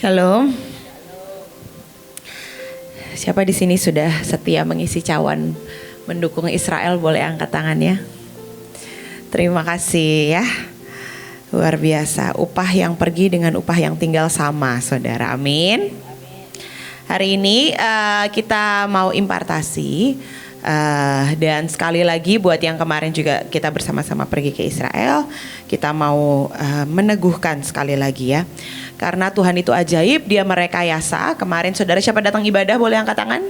Shalom. Siapa di sini sudah setia mengisi cawan mendukung Israel, boleh angkat tangannya. Terima kasih ya. Luar biasa. Upah yang pergi dengan upah yang tinggal sama, saudara. Amin. Hari ini kita mau impartasi. Dan sekali lagi buat yang kemarin juga kita bersama-sama pergi ke Israel, kita mau meneguhkan sekali lagi ya. Karena Tuhan itu ajaib, Dia merekayasa. Kemarin saudara siapa datang ibadah boleh angkat tangan?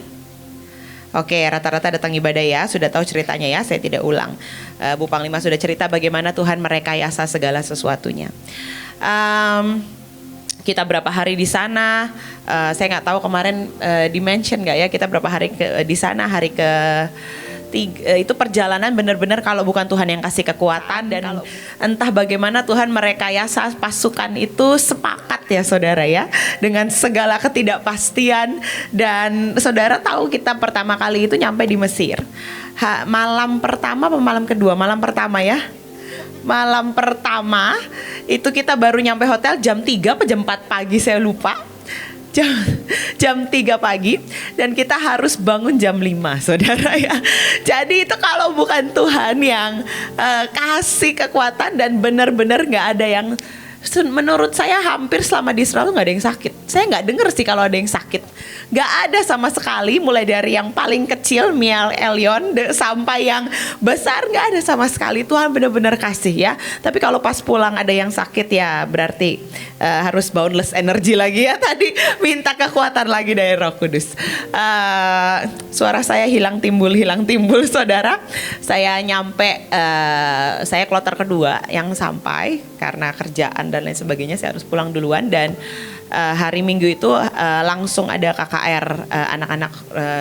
Oke, rata-rata datang ibadah ya, sudah tahu ceritanya ya, saya tidak ulang. Bu Panglima sudah cerita bagaimana Tuhan merekayasa segala sesuatunya. Kita berapa hari di sana, saya nggak tahu kemarin di-mention nggak ya, kita berapa hari di sana, hari ke itu perjalanan benar-benar kalau bukan Tuhan yang kasih kekuatan dan entah bagaimana Tuhan merekayasa pasukan itu sepakat ya saudara ya, dengan segala ketidakpastian. Dan saudara tahu kita pertama kali itu nyampe di Mesir malam pertama apa malam kedua? Malam pertama ya. Malam pertama itu kita baru nyampe hotel jam 3 atau jam 4 pagi, saya lupa. Jam 3 pagi dan kita harus bangun jam 5, saudara ya. Jadi itu kalau bukan Tuhan yang kasih kekuatan dan benar-benar gak ada yang, menurut saya hampir selama di Israel gak ada yang sakit. Saya gak dengar sih kalau ada yang sakit. Gak ada sama sekali, mulai dari yang paling kecil Mial Elion sampai yang besar gak ada sama sekali. Tuhan benar-benar kasih ya. Tapi kalau pas pulang ada yang sakit ya berarti harus boundless energy lagi ya. Tadi minta kekuatan lagi dari Roh Kudus. Suara saya hilang timbul saudara. Saya nyampe, saya kloter kedua yang sampai karena kerjaan dan lain sebagainya, saya harus pulang duluan. Dan hari Minggu itu langsung ada KKR anak-anak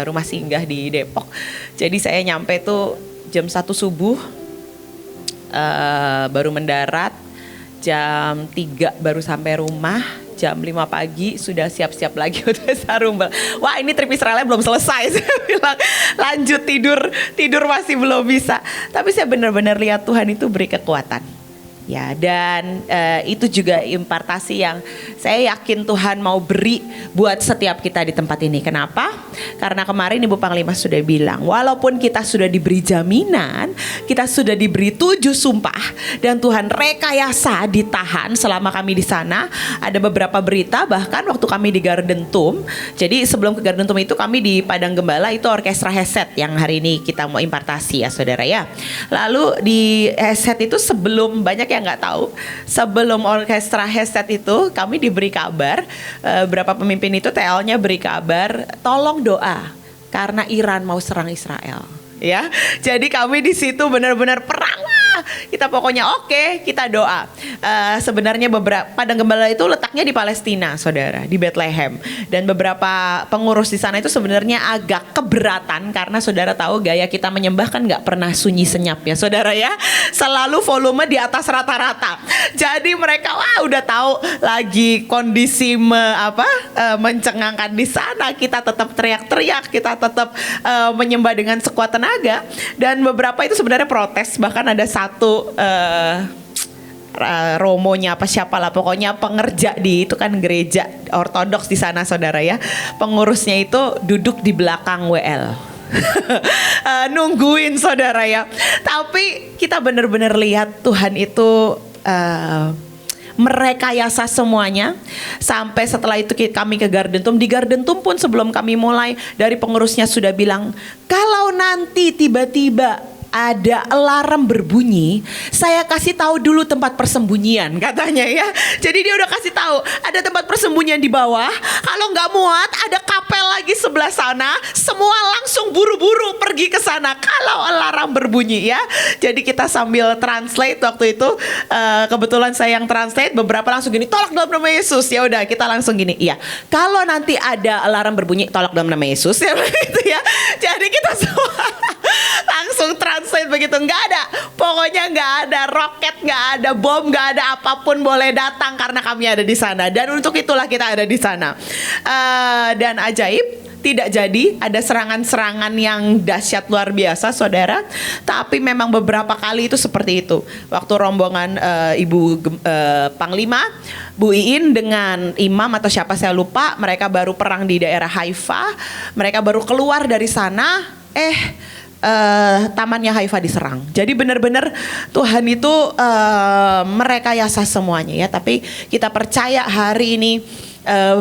rumah singgah di Depok. Jadi saya nyampe tuh jam 1 subuh, baru mendarat, jam 3 baru sampai rumah, jam 5 pagi sudah siap-siap lagi untuk sarumbel. Wah, ini trip Israelnya belum selesai. Saya bilang lanjut tidur masih belum bisa. Tapi saya benar-benar lihat Tuhan itu beri kekuatan. Ya, dan itu juga impartasi yang saya yakin Tuhan mau beri buat setiap kita di tempat ini. Kenapa? Karena kemarin Ibu Panglima sudah bilang, walaupun kita sudah diberi jaminan, kita sudah diberi 7 sumpah, dan Tuhan rekayasa ditahan selama kami di sana. Ada beberapa berita bahkan waktu kami di Garden Tomb. Jadi sebelum ke Garden Tomb itu kami di Padang Gembala, itu orkestra Heset yang hari ini kita mau impartasi ya saudara ya. Lalu di Heset itu sebelum, banyak yang nggak tahu, sebelum orkestra Heset itu kami diberi kabar, berapa pemimpin itu TL-nya beri kabar, tolong doa karena Iran mau serang Israel. Ya, jadi kami di situ benar-benar perang lah. Kita pokoknya oke, kita doa. Sebenarnya beberapa Padang Gembala itu letaknya di Palestina, saudara, di Bethlehem. Dan beberapa pengurus di sana itu sebenarnya agak keberatan karena saudara tahu gaya kita menyembah kan nggak pernah sunyi senyap ya, saudara ya. Selalu volume di atas rata-rata. Jadi mereka udah tahu lagi kondisi mencengangkan di sana. Kita tetap teriak-teriak, kita tetap menyembah dengan sekuat tenaga. Dan beberapa itu sebenarnya protes, bahkan ada satu romonya apa siapalah, pokoknya pengerja di itu kan gereja ortodoks di sana saudara ya, pengurusnya itu duduk di belakang WL nungguin saudara ya. Tapi kita benar-benar lihat Tuhan itu merekayasa semuanya. Sampai setelah itu kami ke Garden Tomb. Di Garden Tomb pun sebelum kami mulai, dari pengurusnya sudah bilang, kalau nanti tiba-tiba ada alarm berbunyi, saya kasih tahu dulu tempat persembunyian, katanya ya. Jadi dia udah kasih tahu ada tempat persembunyian di bawah. Kalau nggak muat, ada kapel lagi sebelah sana. Semua langsung buru-buru pergi ke sana kalau alarm berbunyi ya. Jadi kita sambil translate waktu itu, kebetulan saya yang translate, beberapa langsung gini, tolak dalam nama Yesus. Ya udah kita langsung gini, iya. Kalau nanti ada alarm berbunyi, tolak dalam nama Yesus ya begitu ya. Jadi kita semua langsung translate begitu, nggak ada, pokoknya nggak ada roket, nggak ada bom, nggak ada apapun boleh datang karena kami ada di sana. Dan untuk itulah kita ada di sana. Dan ajaib, tidak jadi ada serangan-serangan yang dahsyat luar biasa, saudara. Tapi memang beberapa kali itu seperti itu. Waktu rombongan Ibu Panglima, Bu Iin dengan imam atau siapa saya lupa, mereka baru perang di daerah Haifa. Mereka baru keluar dari sana, tamannya Haifa diserang. Jadi benar-benar Tuhan itu merekayasa semuanya ya. Tapi kita percaya hari ini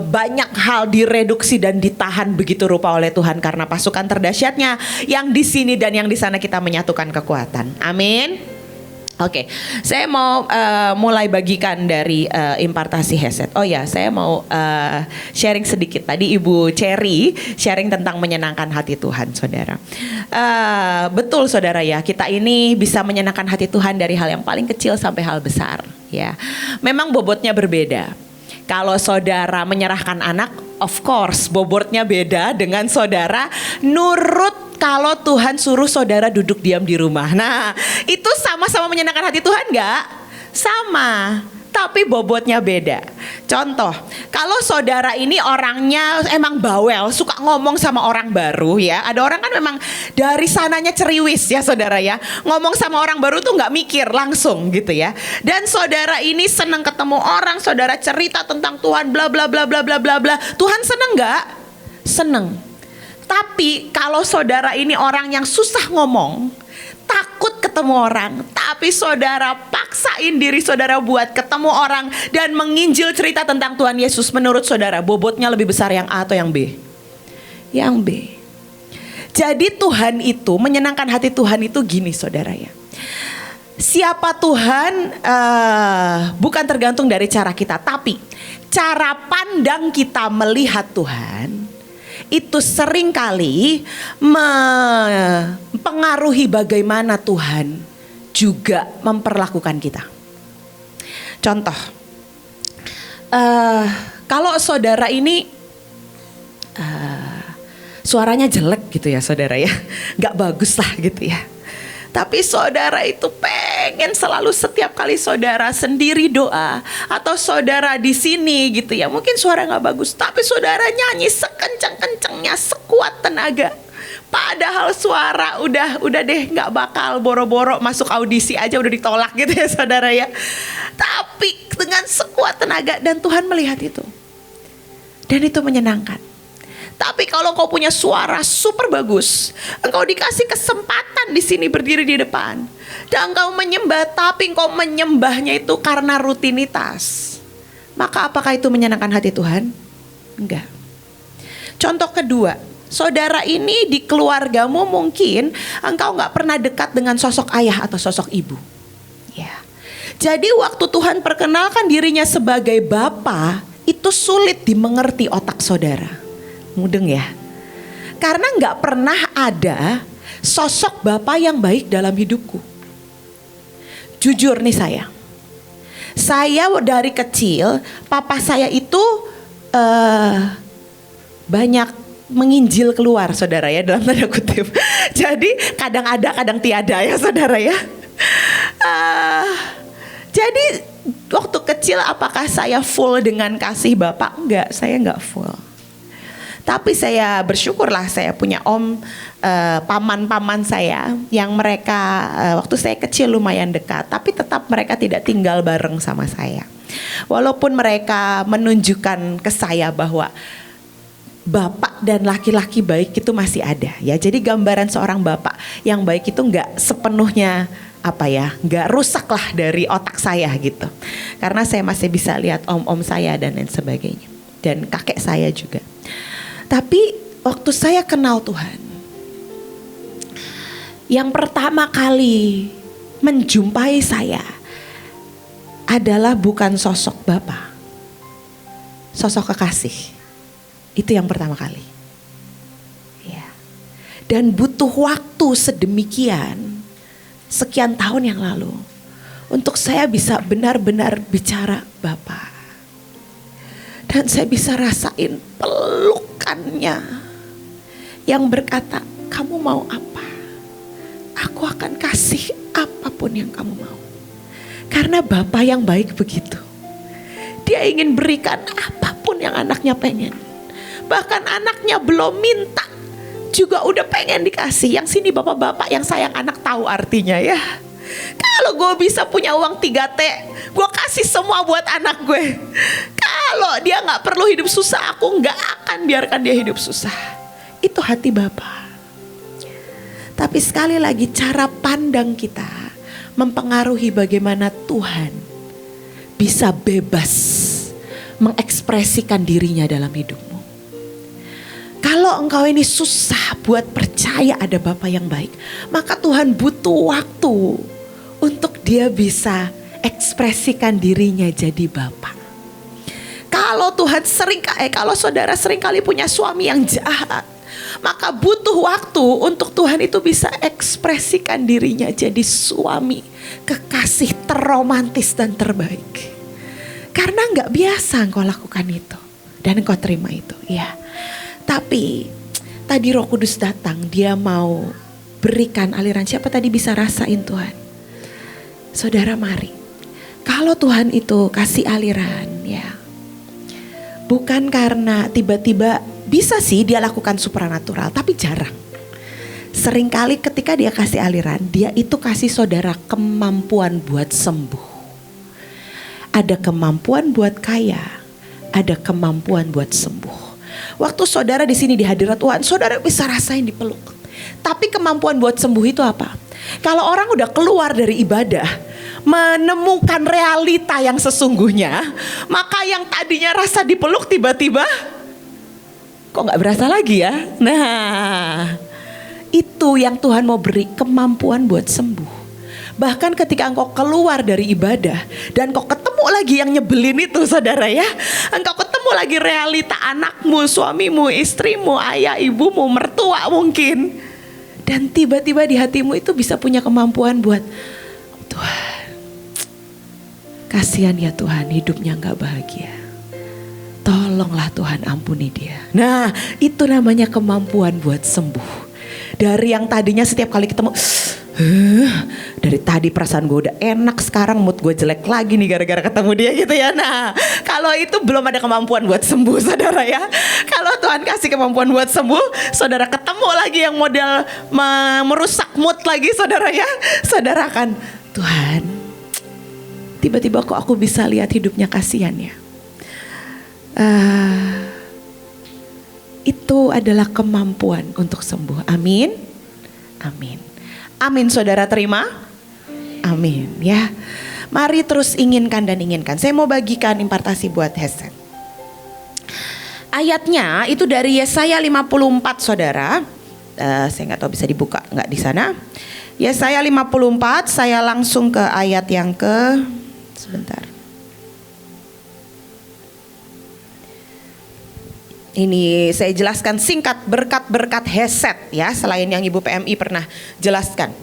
banyak hal direduksi dan ditahan begitu rupa oleh Tuhan karena pasukan terdahsyatnya yang di sini dan yang di sana kita menyatukan kekuatan. Amin. Oke, saya mau mulai bagikan dari impartasi Heset. Oh ya, saya mau sharing sedikit. Tadi Ibu Cherry sharing tentang menyenangkan hati Tuhan, saudara. Betul, saudara ya. Kita ini bisa menyenangkan hati Tuhan dari hal yang paling kecil sampai hal besar. Ya, memang bobotnya berbeda. Kalau saudara menyerahkan anak, of course bobotnya beda dengan saudara nurut kalau Tuhan suruh saudara duduk diam di rumah. Nah, itu sama-sama menyenangkan hati Tuhan nggak? Sama, tapi bobotnya beda. Contoh, kalau saudara ini orangnya emang bawel, suka ngomong sama orang baru ya. Ada orang kan memang dari sananya ceriwis ya saudara ya. Ngomong sama orang baru tuh nggak mikir langsung gitu ya. Dan saudara ini senang ketemu orang, saudara cerita tentang Tuhan bla bla bla bla bla bla bla. Tuhan seneng nggak? Seneng. Tapi kalau saudara ini orang yang susah ngomong, takut ketemu orang, tapi saudara paksain diri saudara buat ketemu orang dan menginjil cerita tentang Tuhan Yesus, menurut saudara bobotnya lebih besar yang A atau yang B? Yang B. Jadi Tuhan itu, menyenangkan hati Tuhan itu gini saudara ya. Siapa Tuhan bukan tergantung dari cara kita, tapi cara pandang kita melihat Tuhan itu seringkali mempengaruhi bagaimana Tuhan juga memperlakukan kita. Contoh, kalau saudara ini suaranya jelek gitu ya saudara ya, nggak bagus lah gitu ya. Tapi saudara itu pengen selalu setiap kali saudara sendiri doa atau saudara di sini gitu ya, mungkin suara nggak bagus, tapi saudara nyanyi sekencang-kencangnya, sekuat tenaga. Padahal suara udah deh nggak bakal, boro-boro masuk audisi aja udah ditolak gitu ya saudara ya. Tapi dengan sekuat tenaga dan Tuhan melihat itu. Dan itu menyenangkan. Tapi kalau kau punya suara super bagus, engkau dikasih kesempatan di sini berdiri di depan, dan engkau menyembah, tapi engkau menyembahnya itu karena rutinitas, maka apakah itu menyenangkan hati Tuhan? Enggak. Contoh kedua, saudara ini di keluargamu mungkin engkau nggak pernah dekat dengan sosok ayah atau sosok ibu. Ya. Jadi waktu Tuhan perkenalkan dirinya sebagai Bapa, itu sulit dimengerti otak saudara. Mudeng ya. Karena gak pernah ada sosok Bapak yang baik dalam hidupku. Jujur nih saya dari kecil, papa saya itu banyak menginjil keluar saudara ya, dalam tanda kutip. Jadi kadang ada kadang tiada ya saudara ya. Jadi waktu kecil apakah saya full dengan kasih Bapak? Enggak, saya enggak full. Tapi saya bersyukurlah saya punya paman-paman saya yang mereka waktu saya kecil lumayan dekat, tapi tetap mereka tidak tinggal bareng sama saya. Walaupun mereka menunjukkan ke saya bahwa bapak dan laki-laki baik itu masih ada ya. Jadi gambaran seorang bapak yang baik itu nggak sepenuhnya nggak rusak lah dari otak saya gitu. Karena saya masih bisa lihat om-om saya dan lain sebagainya, dan kakek saya juga. Tapi waktu saya kenal Tuhan, yang pertama kali menjumpai saya adalah bukan sosok Bapa, sosok kekasih. Itu yang pertama kali. Ya. Dan butuh waktu sedemikian, sekian tahun yang lalu, untuk saya bisa benar-benar bicara Bapa. Dan saya bisa rasain pelukannya yang berkata, kamu mau apa? Aku akan kasih apapun yang kamu mau. Karena Bapa yang baik begitu. Dia ingin berikan apapun yang anaknya pengen. Bahkan anaknya belum minta juga udah pengen dikasih. Yang sini bapak-bapak yang sayang anak tahu artinya ya. Kalau gue bisa punya uang 3T, gue kasih semua buat anak gue. Kalau dia gak perlu hidup susah, aku gak akan biarkan dia hidup susah. Itu hati Bapa. Tapi sekali lagi cara pandang kita mempengaruhi bagaimana Tuhan bisa bebas mengekspresikan dirinya dalam hidupmu. Kalau engkau ini susah buat percaya ada Bapa yang baik, maka Tuhan butuh waktu untuk dia bisa ekspresikan dirinya jadi Bapa. Kalau kalau saudara sering kali punya suami yang jahat, maka butuh waktu untuk Tuhan itu bisa ekspresikan dirinya jadi suami kekasih terromantis dan terbaik. Karena gak biasa engkau lakukan itu dan engkau terima itu, ya. Tapi tadi Roh Kudus datang, dia mau berikan aliran. Siapa tadi bisa rasain Tuhan? Saudara mari. Kalau Tuhan itu kasih aliran ya, bukan karena tiba-tiba, bisa sih dia lakukan supranatural, tapi jarang. Seringkali ketika dia kasih aliran, dia itu kasih saudara kemampuan buat sembuh. Ada kemampuan buat kaya, ada kemampuan buat sembuh. Waktu saudara di sini di hadirat Tuhan, saudara bisa rasain dipeluk. Tapi kemampuan buat sembuh itu apa? Kalau orang udah keluar dari ibadah, menemukan realita yang sesungguhnya, maka yang tadinya rasa dipeluk tiba-tiba kok gak berasa lagi ya? Nah, itu yang Tuhan mau beri, kemampuan buat sembuh. Bahkan ketika engkau keluar dari ibadah dan engkau ketemu lagi yang nyebelin itu saudara ya, engkau ketemu lagi realita anakmu, suamimu, istrimu, ayah, ibumu, mertua mungkin, dan tiba-tiba di hatimu itu bisa punya kemampuan buat, Tuhan, kasihan ya Tuhan, hidupnya gak bahagia, tolonglah Tuhan, ampuni dia. Nah, itu namanya kemampuan buat sembuh. Dari yang tadinya setiap kali ketemu, dari tadi perasaan gue udah enak, sekarang mood gue jelek lagi nih gara-gara ketemu dia gitu ya. Nah, kalau itu belum ada kemampuan buat sembuh saudara ya. Kalau Tuhan kasih kemampuan buat sembuh, saudara ketemu lagi yang model merusak mood lagi saudara ya, saudara akan, Tuhan, tiba-tiba kok aku bisa lihat hidupnya kasihan ya. Itu adalah kemampuan untuk sembuh. Amin. Amin. Amin, saudara terima? Amin ya. Mari terus inginkan dan inginkan. Saya mau bagikan impartasi buat headset. Ayatnya itu dari Yesaya 54 saudara. Saya gak tahu bisa dibuka gak di sana. Yesaya 54, saya langsung ke ayat yang sebentar. Ini saya jelaskan singkat berkat-berkat headset ya, selain yang Ibu PMI pernah jelaskan.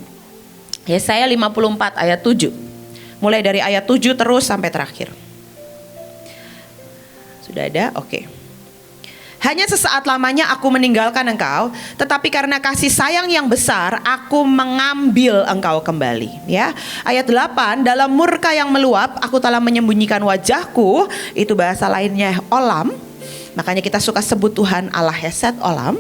Yesaya 54 ayat 7. Mulai dari ayat 7 terus sampai terakhir. Sudah ada? Oke. Hanya sesaat lamanya aku meninggalkan engkau, tetapi karena kasih sayang yang besar aku mengambil engkau kembali. Ya, ayat 8, dalam murka yang meluap aku telah menyembunyikan wajahku, itu bahasa lainnya olam. Makanya kita suka sebut Tuhan Allah Hesed Olam.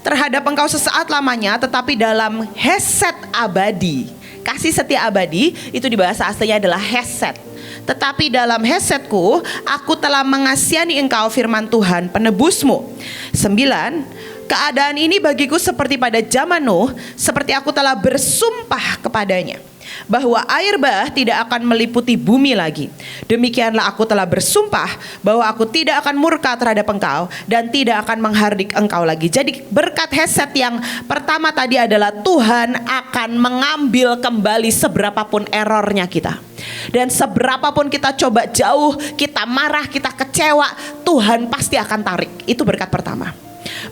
Terhadap engkau sesaat lamanya, tetapi dalam Hesed abadi. Kasih setia abadi itu di bahasa aslinya adalah Hesed. Tetapi dalam Hesedku aku telah mengasihani engkau, firman Tuhan penebusmu. 9, keadaan ini bagiku seperti pada zaman Nuh, seperti aku telah bersumpah kepadanya bahwa air bah tidak akan meliputi bumi lagi. Demikianlah aku telah bersumpah bahwa aku tidak akan murka terhadap engkau dan tidak akan menghardik engkau lagi. Jadi berkat Hesed yang pertama tadi adalah Tuhan akan mengambil kembali seberapapun errornya kita. Dan seberapapun kita coba jauh, kita marah, kita kecewa, Tuhan pasti akan tarik. Itu berkat pertama.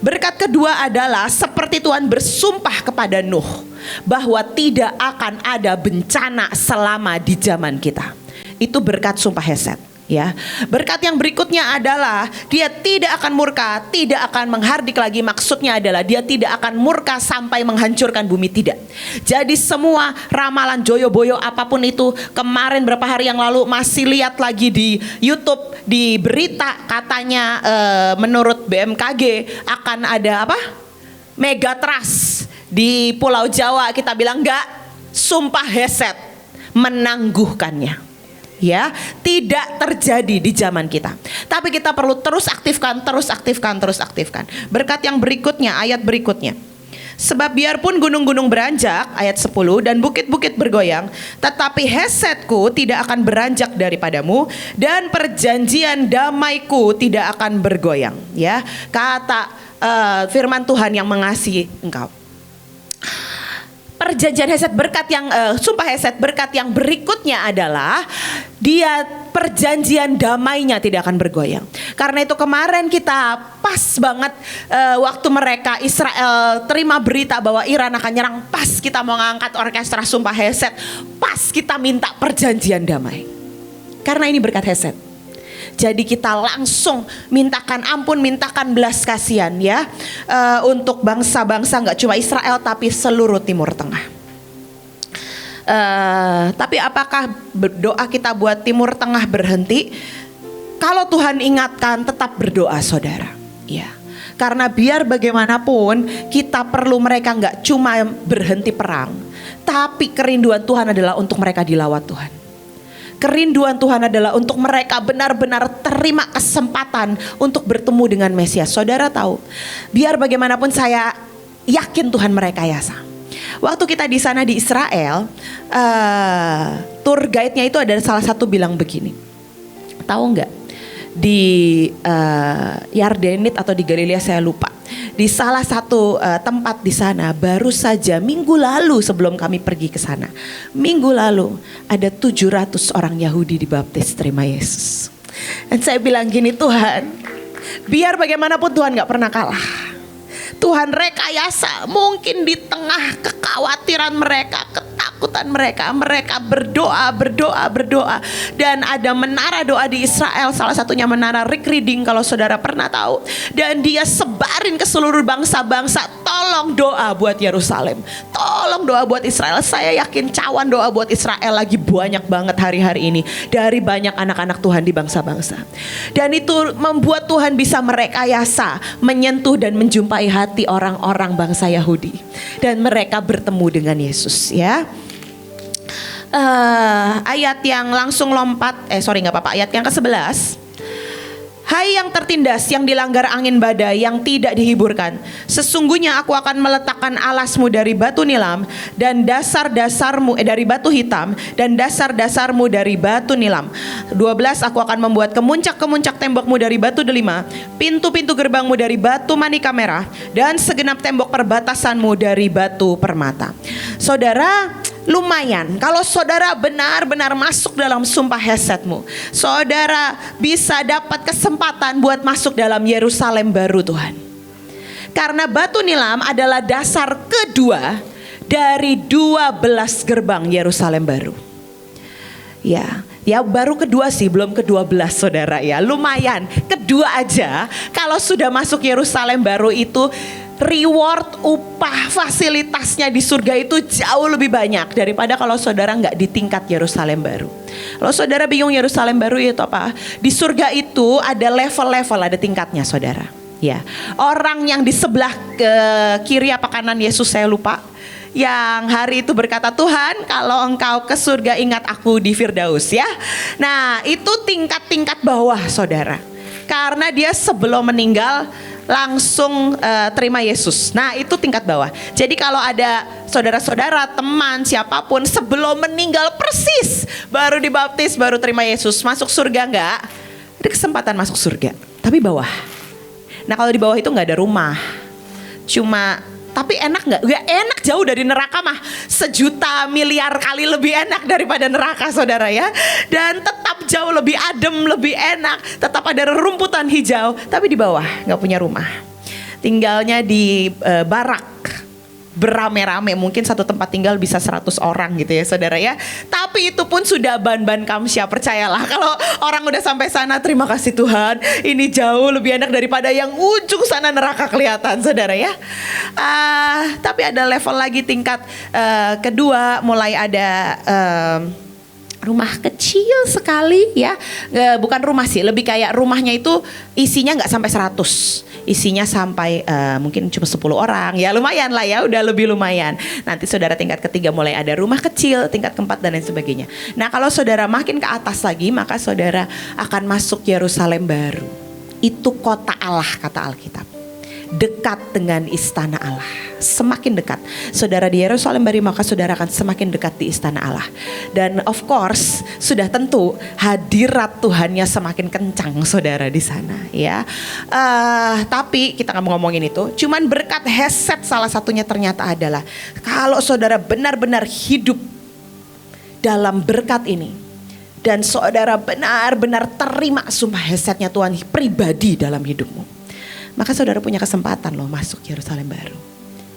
Berkat kedua adalah seperti Tuhan bersumpah kepada Nuh bahwa tidak akan ada bencana selama di zaman kita. Itu berkat sumpah Hesed Ya, berkat yang berikutnya adalah dia tidak akan murka, tidak akan menghardik lagi. Maksudnya adalah dia tidak akan murka sampai menghancurkan bumi, tidak. Jadi semua ramalan joyo-boyo apapun itu, kemarin berapa hari yang lalu masih lihat lagi di YouTube, di berita katanya menurut BMKG akan ada apa? Megatrust di Pulau Jawa. Kita bilang enggak, sumpah Heset menangguhkannya. Ya, tidak terjadi di zaman kita. Tapi kita perlu terus aktifkan. Berkat yang berikutnya, ayat berikutnya. Sebab biarpun gunung-gunung beranjak, ayat 10, dan bukit-bukit bergoyang, tetapi Hesetku tidak akan beranjak daripadamu, dan perjanjian damaiku tidak akan bergoyang. Ya, kata firman Tuhan yang mengasihi engkau. Perjanjian Heset, berkat yang sumpah Heset, berkat yang berikutnya adalah dia perjanjian damainya tidak akan bergoyang. Karena itu kemarin kita pas banget waktu mereka Israel terima berita bahwa Iran akan nyerang, pas kita mau ngangkat orkestra sumpah Heset, pas kita minta perjanjian damai. Karena ini berkat Heset. Jadi kita langsung mintakan ampun, mintakan belas kasihan ya untuk bangsa-bangsa, nggak cuma Israel tapi seluruh Timur Tengah. Tapi apakah doa kita buat Timur Tengah berhenti? Kalau Tuhan ingatkan, tetap berdoa saudara. Ya, karena biar bagaimanapun kita perlu mereka nggak cuma berhenti perang, tapi kerinduan Tuhan adalah untuk mereka dilawat Tuhan. Kerinduan Tuhan adalah untuk mereka benar-benar terima kesempatan untuk bertemu dengan Mesias. Saudara tahu, biar bagaimanapun saya yakin Tuhan merekayasa. Waktu kita di sana di Israel, tour guide-nya itu ada salah satu bilang begini. Tahu nggak? Di Yardenit atau di Galilea saya lupa. Di salah satu tempat di sana baru saja minggu lalu sebelum kami pergi ke sana. Minggu lalu ada 700 orang Yahudi dibaptis terima Yesus. Dan saya bilang gini, Tuhan, biar bagaimanapun Tuhan gak pernah kalah. Tuhan rekayasa, mungkin di tengah kekhawatiran mereka, ketakutan mereka berdoa. Dan ada menara doa di Israel, salah satunya menara Rick Reading kalau saudara pernah tahu. Dan dia sebarin ke seluruh bangsa-bangsa, tolong doa buat Yerusalem, tolong doa buat Israel. Saya yakin cawan doa buat Israel lagi banyak banget hari-hari ini dari banyak anak-anak Tuhan di bangsa-bangsa. Dan itu membuat Tuhan bisa merekayasa, menyentuh dan menjumpai hati orang-orang bangsa Yahudi, dan mereka bertemu dengan Yesus ya. Ayat yang langsung lompat, ayat yang ke-11. Hai yang tertindas, yang dilanggar angin badai, yang tidak dihiburkan, sesungguhnya aku akan meletakkan alasmu dari batu nilam dan dasar-dasarmu dari batu hitam dan dasar-dasarmu dari batu nilam. 12, aku akan membuat kemuncak-kemuncak tembokmu dari batu delima, pintu-pintu gerbangmu dari batu manika merah, dan segenap tembok perbatasanmu dari batu permata. Saudara, lumayan kalau saudara benar-benar masuk dalam sumpah Hesetmu, saudara bisa dapat kesempatan buat masuk dalam Yerusalem baru Tuhan. Karena batu nilam adalah dasar kedua dari 12 gerbang Yerusalem baru. Ya baru kedua sih, belum ke-12 saudara ya. Lumayan, kedua aja kalau sudah masuk Yerusalem baru itu reward, upah, fasilitasnya di surga itu jauh lebih banyak daripada kalau saudara nggak di tingkat Yerusalem baru. Kalau saudara bingung Yerusalem baru itu apa? Di surga itu ada level-level, ada tingkatnya saudara. Ya, orang yang di sebelah ke kiri apa kanan Yesus saya lupa, yang hari itu berkata, Tuhan kalau engkau ke surga ingat aku di Firdaus ya. Nah itu tingkat-tingkat bawah saudara. Karena dia sebelum meninggal langsung terima Yesus. Nah itu tingkat bawah. Jadi kalau ada saudara-saudara, teman, siapapun sebelum meninggal persis baru dibaptis, baru terima Yesus, masuk surga enggak? Ada kesempatan masuk surga, tapi bawah. Nah kalau di bawah itu nggak ada rumah, cuma tapi enak nggak? Gak enak, jauh dari neraka mah 1.000.000 miliar kali lebih enak daripada neraka saudara ya. Dan tetap jauh lebih adem, lebih enak, tetap ada rerumputan hijau, tapi di bawah nggak punya rumah, tinggalnya di barak berame-rame, mungkin satu tempat tinggal bisa 100 orang gitu ya saudara ya. Tapi itu pun sudah ban-ban kamsya, percayalah. Kalau orang udah sampai sana, terima kasih Tuhan, ini jauh lebih enak daripada yang ujung sana neraka kelihatan saudara ya. Tapi ada level lagi, tingkat kedua, mulai ada rumah kecil sekali ya, bukan rumah sih, lebih kayak rumahnya itu isinya nggak sampai 100, isinya sampai mungkin cuma 10 orang, ya lumayan lah ya, udah lebih lumayan. Nanti saudara tingkat ketiga mulai ada rumah kecil, tingkat keempat dan lain sebagainya. Nah kalau saudara makin ke atas lagi, maka saudara akan masuk Yerusalem baru. Itu kota Allah kata Alkitab, dekat dengan istana Allah, semakin dekat. Saudara di Yerusalem baru, maka saudara akan semakin dekat di istana Allah. Dan of course, sudah tentu hadirat Tuhannya semakin kencang saudara di sana ya. Tapi kita nggak mau ngomongin itu. Cuman berkat Hesed salah satunya ternyata adalah kalau saudara benar-benar hidup dalam berkat ini, dan saudara benar-benar terima sumpah Hesednya Tuhan pribadi dalam hidupmu, maka saudara punya kesempatan loh masuk Yerusalem baru.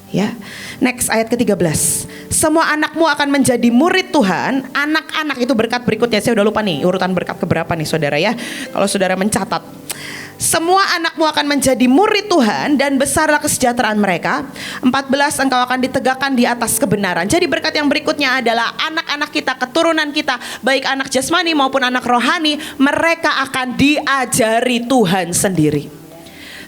Ya. Next ayat ke-13. Semua anakmu akan menjadi murid Tuhan. Anak-anak itu berkat berikutnya. Saya udah lupa nih urutan berkat keberapa nih saudara ya. Kalau saudara mencatat. Semua anakmu akan menjadi murid Tuhan dan besarlah kesejahteraan mereka. 14, engkau akan ditegakkan di atas kebenaran. Jadi berkat yang berikutnya adalah anak-anak kita, keturunan kita, baik anak jasmani maupun anak rohani, mereka akan diajari Tuhan sendiri.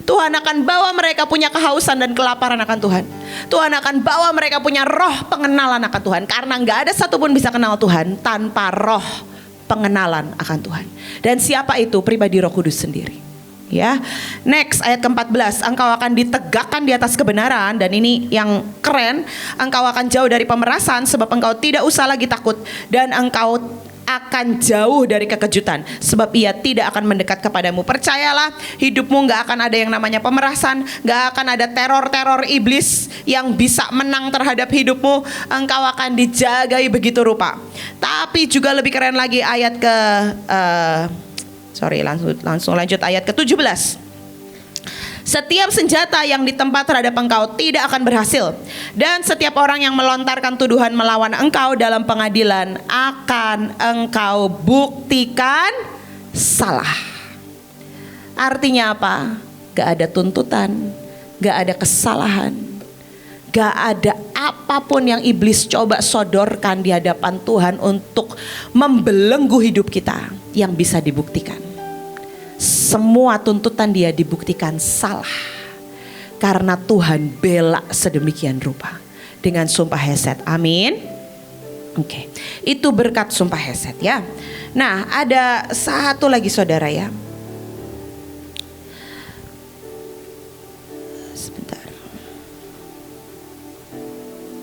Tuhan akan bawa mereka punya kehausan dan kelaparan akan Tuhan. Tuhan akan bawa mereka punya roh pengenalan akan Tuhan. Karena gak ada satupun bisa kenal Tuhan tanpa roh pengenalan akan Tuhan. Dan siapa itu? Pribadi Roh Kudus sendiri. Ya, next ayat ke-14, engkau akan ditegakkan di atas kebenaran. Dan ini yang keren, engkau akan jauh dari pemerasan, sebab engkau tidak usah lagi takut. Dan engkau akan jauh dari kekejutan, sebab ia tidak akan mendekat kepadamu. Percayalah, hidupmu gak akan ada yang namanya pemerasan, gak akan ada teror-teror iblis yang bisa menang terhadap hidupmu. Engkau akan dijagai begitu rupa. Tapi juga lebih keren lagi ayat langsung lanjut ayat ke-17. Setiap senjata yang ditempa terhadap engkau tidak akan berhasil. Dan setiap orang yang melontarkan tuduhan melawan engkau dalam pengadilan akan engkau buktikan salah. Artinya apa? Gak ada tuntutan, gak ada kesalahan, gak ada apapun yang iblis coba sodorkan di hadapan Tuhan untuk membelenggu hidup kita yang bisa dibuktikan. Semua tuntutan dia dibuktikan salah, karena Tuhan bela sedemikian rupa dengan sumpah Hesed. Amin. Oke, itu berkat sumpah Hesed ya. Nah ada satu lagi saudara ya. Sebentar.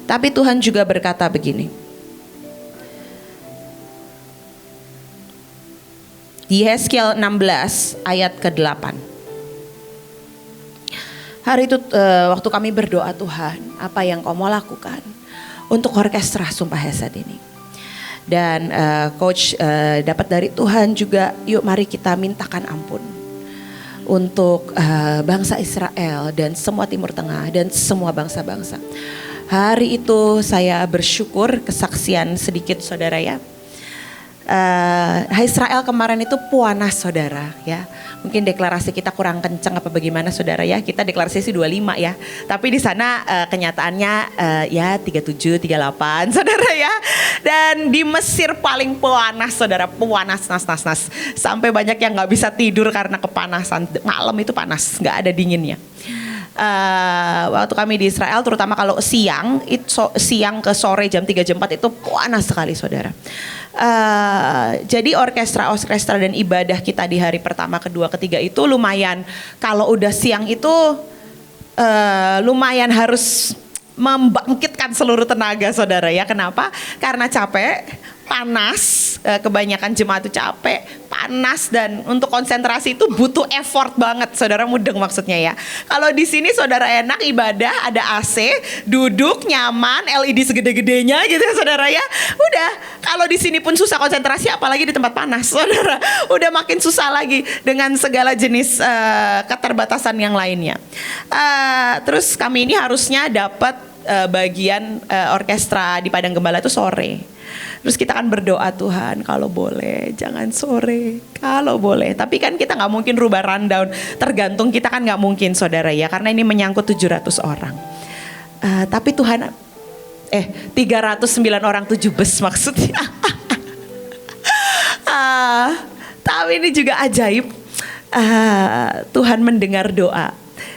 Tapi Tuhan juga berkata begini. Di Yeskiel 16 ayat ke-8. Hari itu waktu kami berdoa, Tuhan, apa yang kau mau lakukan untuk orkestra sumpah Hesed ini. Dan coach dapat dari Tuhan juga, yuk mari kita mintakan ampun untuk bangsa Israel dan semua Timur Tengah dan semua bangsa-bangsa. Hari itu saya bersyukur, kesaksian sedikit saudara ya. Israel kemarin itu puanas saudara ya. Mungkin deklarasi kita kurang kencang apa bagaimana saudara ya. Kita deklarasi 25 ya. Tapi di sana kenyataannya ya 37, 38 saudara ya. Dan di Mesir paling puanas saudara. Puanas nas. Sampai banyak yang gak bisa tidur karena kepanasan. Malam itu panas, gak ada dinginnya. Waktu kami di Israel terutama kalau siang siang ke sore jam 3 jam 4 itu panas sekali saudara. Jadi orkestra dan ibadah kita di hari pertama, kedua, ketiga itu lumayan. Kalau udah siang itu lumayan harus membangkitkan seluruh tenaga saudara ya. Kenapa? Karena capek, panas, kebanyakan jemaat itu capek, panas, dan untuk konsentrasi itu butuh effort banget saudara, mudeng maksudnya ya. Kalau di sini saudara enak ibadah, ada AC, duduk nyaman, LED segede-gedenya gitu ya saudara ya. Udah, kalau di sini pun susah konsentrasi, apalagi di tempat panas saudara, udah makin susah lagi dengan segala jenis keterbatasan yang lainnya. Terus kami ini harusnya dapat bagian orkestra di Padang Gembala itu sore. Terus kita kan berdoa, Tuhan kalau boleh jangan sore, kalau boleh. Tapi kan kita gak mungkin rubah rundown, tergantung kita kan gak mungkin saudara ya, karena ini menyangkut 700 orang. Tapi Tuhan 309 orang 7 bus maksudnya. Tapi ini juga ajaib, Tuhan mendengar doa.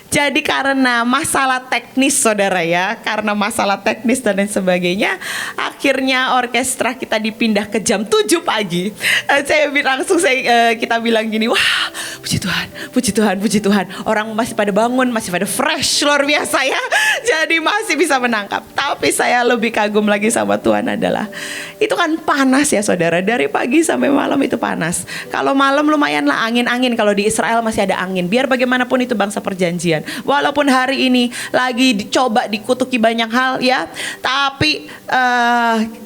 Jadi karena masalah teknis saudara ya, karena masalah teknis dan lain sebagainya, akhirnya orkestra kita dipindah ke jam 7 pagi. Kita bilang gini, wah puji Tuhan, puji Tuhan, puji Tuhan. Orang masih pada bangun, masih pada fresh, luar biasa ya. Jadi masih bisa menangkap. Tapi saya lebih kagum lagi sama Tuhan adalah, itu kan panas ya saudara, dari pagi sampai malam itu panas. Kalau malam lumayan lah angin-angin, kalau di Israel masih ada angin. Biar bagaimanapun itu bangsa perjanjian. Walaupun hari ini lagi dicoba dikutuki banyak hal ya, tapi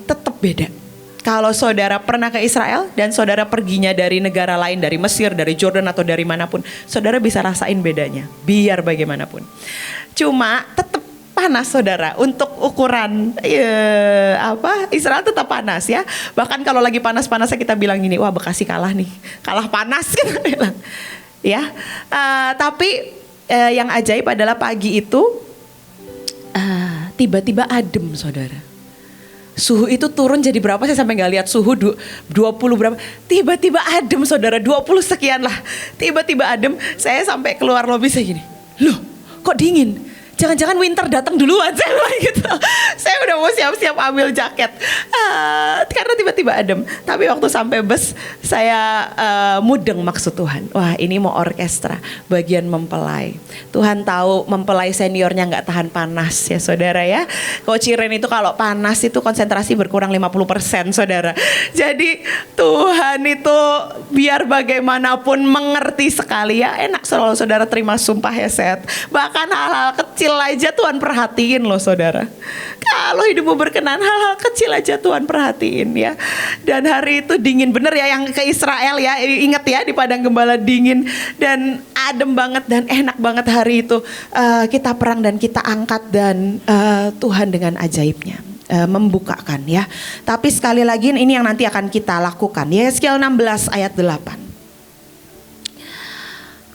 tetap beda. Kalau saudara pernah ke Israel dan saudara perginya dari negara lain, dari Mesir, dari Jordan atau dari manapun, saudara bisa rasain bedanya. Biar bagaimanapun. Cuma tetap panas saudara, untuk ukuran Israel tetap panas ya. Bahkan kalau lagi panas-panasnya kita bilang gini, wah Bekasi kalah nih, kalah panas kita bilang ya. Tapi yang ajaib adalah pagi itu tiba-tiba adem saudara. Suhu itu turun jadi berapa, saya sampai gak lihat suhu 20 berapa. Tiba-tiba adem saudara, 20 sekian lah. Tiba-tiba adem, saya sampai keluar lobi saya gini, loh kok dingin? Jangan-jangan winter datang duluan, saya bilang gitu. Saya udah mau siap-siap ambil jaket karena tiba-tiba adem. Tapi waktu sampai bus saya mudeng maksud Tuhan. Wah ini mau orkestra, bagian mempelai. Tuhan tahu mempelai seniornya gak tahan panas ya saudara ya. Coach Iren itu kalau panas itu konsentrasi berkurang 50% saudara. Jadi Tuhan itu biar bagaimanapun mengerti sekali ya. Enak selalu saudara terima sumpah ya Set. Bahkan hal-hal kecil aja Tuhan perhatiin loh saudara. Kalau hidupmu berkenan, hal-hal kecil aja Tuhan perhatiin ya. Dan hari itu dingin bener ya, yang ke Israel ya, ingat ya di Padang Gembala dingin dan adem banget dan enak banget hari itu. Kita perang dan kita angkat dan Tuhan dengan ajaibnya membukakan ya. Tapi sekali lagi ini yang nanti akan kita lakukan. Yeskiel 16 ayat 8.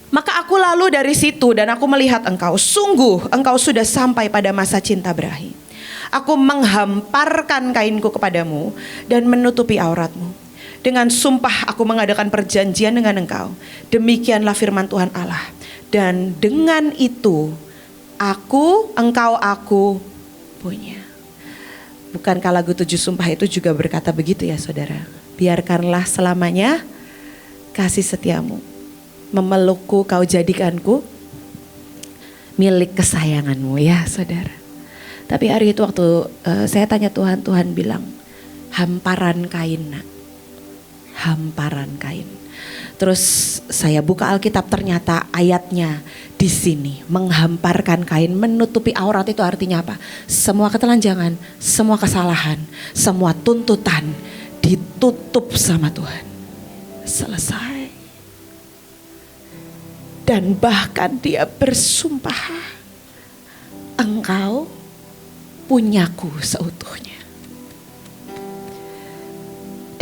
Maka aku lalu dari situ dan aku melihat engkau. Sungguh engkau sudah sampai pada masa cinta berahi. Aku menghamparkan kainku kepadamu dan menutupi auratmu. Dengan sumpah aku mengadakan perjanjian dengan engkau. Demikianlah firman Tuhan Allah. Dan dengan itu engkau punya. Bukankah lagu 7 sumpah itu juga berkata begitu ya saudara? Biarkanlah selamanya kasih setiamu memelukku, kau jadikanku milik kesayanganmu ya saudara. Tapi hari itu waktu saya tanya Tuhan, Tuhan bilang hamparan kain nak, hamparan kain. Terus saya buka Alkitab, ternyata ayatnya di sini menghamparkan kain, menutupi aurat itu artinya apa? Semua ketelanjangan, semua kesalahan, semua tuntutan ditutup sama Tuhan. Selesai. Dan bahkan dia bersumpah, engkau punyaku seutuhnya.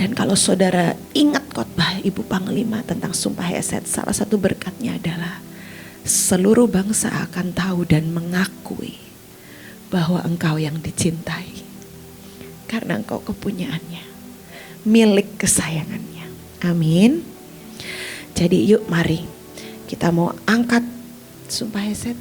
Dan kalau saudara ingat khotbah Ibu Panglima tentang sumpah Hesed, salah satu berkatnya adalah seluruh bangsa akan tahu dan mengakui bahwa engkau yang dicintai. Karena engkau kepunyaannya, milik kesayangannya. Amin. Jadi yuk mari kita mau angkat sumpah Hesed.